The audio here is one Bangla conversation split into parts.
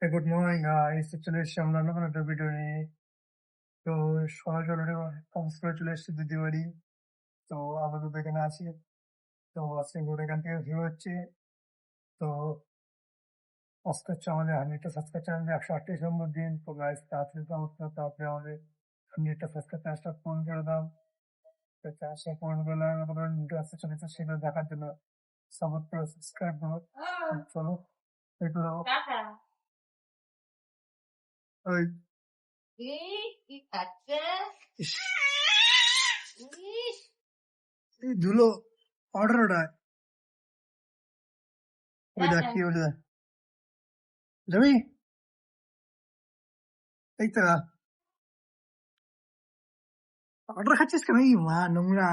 গুড মর্নিং গাইস, চলে এসেছি আমরা নতুন একটা ভিডিও নিয়ে। তো সকাল অলরেডি কমপ্লিট করে চলে এসেছি দিদি বাড়ি। তো আপাতত এখানে আছি। তো আজকে ঘুরে এখান থেকে ভিউ হচ্ছে। তো আজকে হচ্ছে আমাদের 100টা সাবস্ক্রাইব চ্যানেল 138 নম্বর দিন। তো গাইস তাড়াতাড়ি তাড়াতাড়ি আমাদের 100টা সাবস্ক্রাইব চ্যানেলটা পূরণ করে দাও। তো চ্যানেলটা পূরণ করলে আমাদের ভিডিও আসতে চলেছে, সেগুলো দেখার জন্য সাপোর্ট করো, সাবস্ক্রাইব করো। চলো একটু দাও ওই ইস, এই ধুলো অর্ডার ওটায় ওই দেখ কি বলে রবি, এই তো অর্ডার খাচ্ছিস কেন? এই মা নোংরা,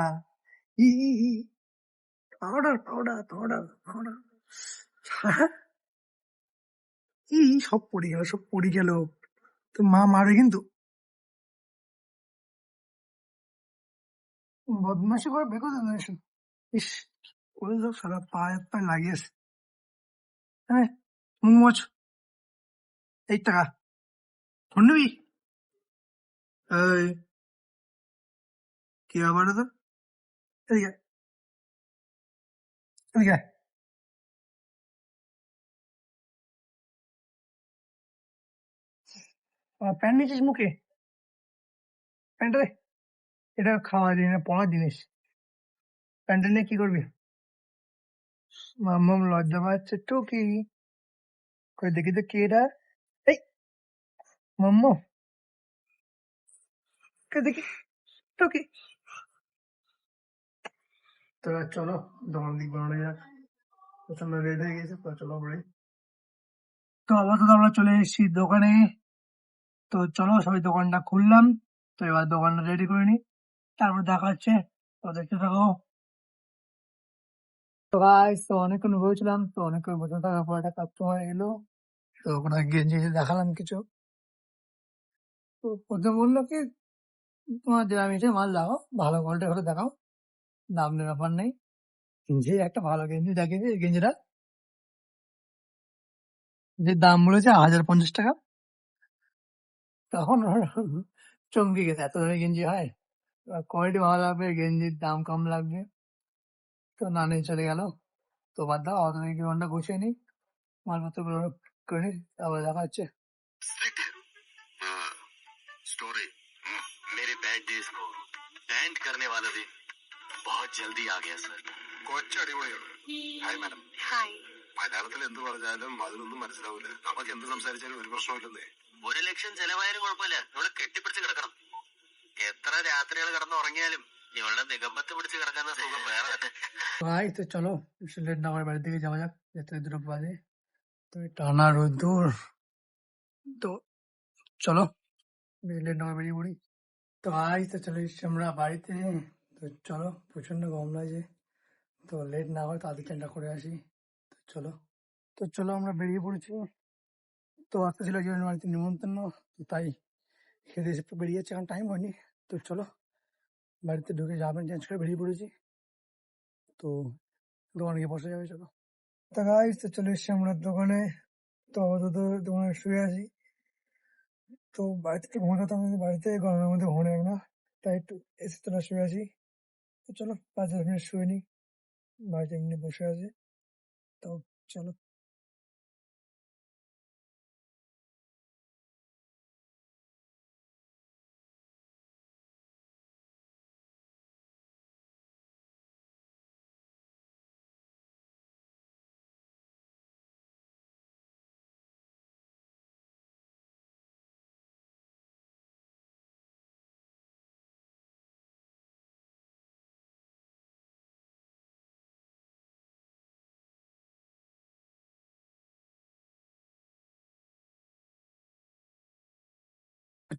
ই ই ই পাউডার পাউডার পাউডার পাউডার ই সব পড়ে গেল, সব পড়ে গেল। তো মা মারে কিন্তু, বদমাশি করে বের করে দিল। ইস, করে সব সারা পায়ে পায়ে লাগিয়েছে। হ্যাঁ, মুখ মোচ, এই টাকা ফোন নিবি? এই কি আবার তো, এদিকে এদিকে প্যান্ট নিয়েছিস মুখে? প্যান্টটা দে, এটা খাওয়া জিনিস না, পড়ার জিনিস। প্যান্টটা নিয়ে কি করবি? মাম্মাম লজ্জা পাচ্ছে টুকি, কই দেখি তো কে এটা। এই মাম্মা, কে দেখি টুকি। তো চলো দোকান দিক বানানো যাক, প্রচন্ড রেড হয়ে গেছে। তো চলো বলি, তো আপাতত আমরা চলে এসেছি দোকানে। তো চলো সবাই দোকানটা খুললাম। তো এবার দোকানটা রেডি করে নি, তারপর দেখা হচ্ছে। তো দেখতে থাকো। তো গাইস, তো অনেকক্ষণ বসেছিলাম, তো অনেকক্ষণ বসে থাকার পর একটা কাস্টমার এলো। তো ওখানে গেঞ্জি দেখালাম কিছু। তো প্রথমে বললো কি, তোমার যেরকম ইচ্ছে মাল লাগাও, ভালো কোয়ালিটি হলে দেখাও, দাম নিয়ে ব্যাপার নেই। যে একটা ভালো গেঞ্জি দেখেছি, এই গেঞ্জিটা যে দাম বলেছে 1050 টাকা। তখন ওর চমকে গেছে, এত দামি গেঞ্জি হয়? কোয়ালিটি ভালো লাগবে, গেঞ্জির দাম কম লাগবে। তো না নিয়ে চলে গেল। তো বাদ দাও, অত দেখি ঘন্টা গুছিয়ে নি, মালপত্র গুলো করে নি, তারপরে দেখা হচ্ছে। हाँ, स्टोरी मेरे बैड डेज को एंड करने वाला दिन बहुत जल्दी आ गया सर. കൊച്ചടിപൊളിയാണ്. Hi madam. ഹായ്. മലയാളത്തിൽ എന്ത് പറഞ്ഞാലും അതിലൊന്നും മനസ്സിലാവില്ല. നമുക്ക് എന്ത് സംസാരിച്ചാലും ഒരു പ്രശ്നമില്ലെന്നേ. ഒരു ലക്ഷം ചെലവായാലും കുഴപ്പമില്ല, ഇവളെ കെട്ടിപ്പിടിച്ച് കിടക്കണം. എത്ര രാത്രികൾ കിടന്നുറങ്ങിയാലും ഇവളുടെ നിഗമത്ത് പിടിച്ച് കിടക്കുന്ന സുഖം വേറെ തന്നെ. ভাই তো চলো লেট না করে বাড়ির দিকে যাওয়া যাক, যেতে 2টা বাজে। তো এই টানা রোদ্দুর, তো চলো লেট না করে বেরিয়ে পড়ি। তো আজ তো চলে এসছি আমরা বাড়িতে। তো চলো, প্রচন্ড গরম লাগছে, তো লেট না হয় তাড়াতাড়ি চানটা করে আসি। তো চলো, তো চলো আমরা বেরিয়ে পড়েছি। তো আজকে ছিল একজনের বাড়িতে নিমন্ত্রণ, তো তাই খেতে এসে বেরিয়ে যাচ্ছে, এখন টাইম হয়নি। তো চলো বাড়িতে ঢুকে জামা প্যান্ট চেঞ্জ করে বেরিয়ে পড়েছি। তো দোকানে গিয়ে বসে যাবে, চলো। তো গাইস, তো চলে এসছি আমরা দোকানে। তো আপাতত দোকানে শুয়ে আছি। তো বাড়িতে একটু ঘুমাতে হতো, আমি বাড়িতে গরমের মধ্যে ঘুমানো যাবে না, তাই একটু এসি তোলা শুয়ে আছি। তো চলো 5-10 মিনিট শুয়ে নি, বাড়িতে এমনি বসে আছে। তো চলো।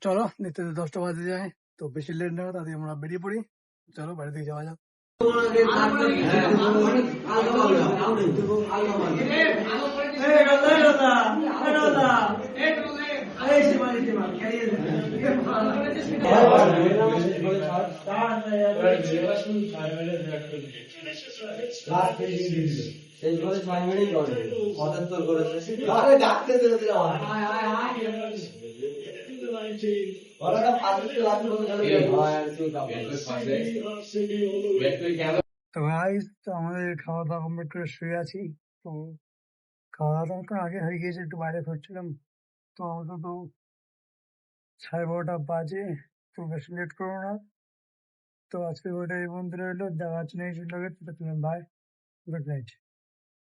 চলো দেখতে 10টা বাজে যায়, তো বেশি লেট না, তাদের আমরা বেরিয়ে পড়ি। চলো বাড়ি থেকে যাওয়া যাক। শেষবারে 6 মিনিট করে ৭৫ করেছে। আরে ডাকতে দিলে আমার ওরা ফালতু লাগবে বলে তো গাইস, তো আমাদের খাওয়া দাওয়া কমপ্লিট করে শুয়ে আছি। তো খাওয়া দাওয়া তো আগে হয়ে গিয়েছে, একটু বাইরে ঘুরছিলাম। তো আমাদের তো 12:30 বাজে, তো বেশি লেট করো না। তো আজকে ওইটা এই বন্ধু রইলো, দেখা হচ্ছে নেক্সট ব্লগে। Bye, good night.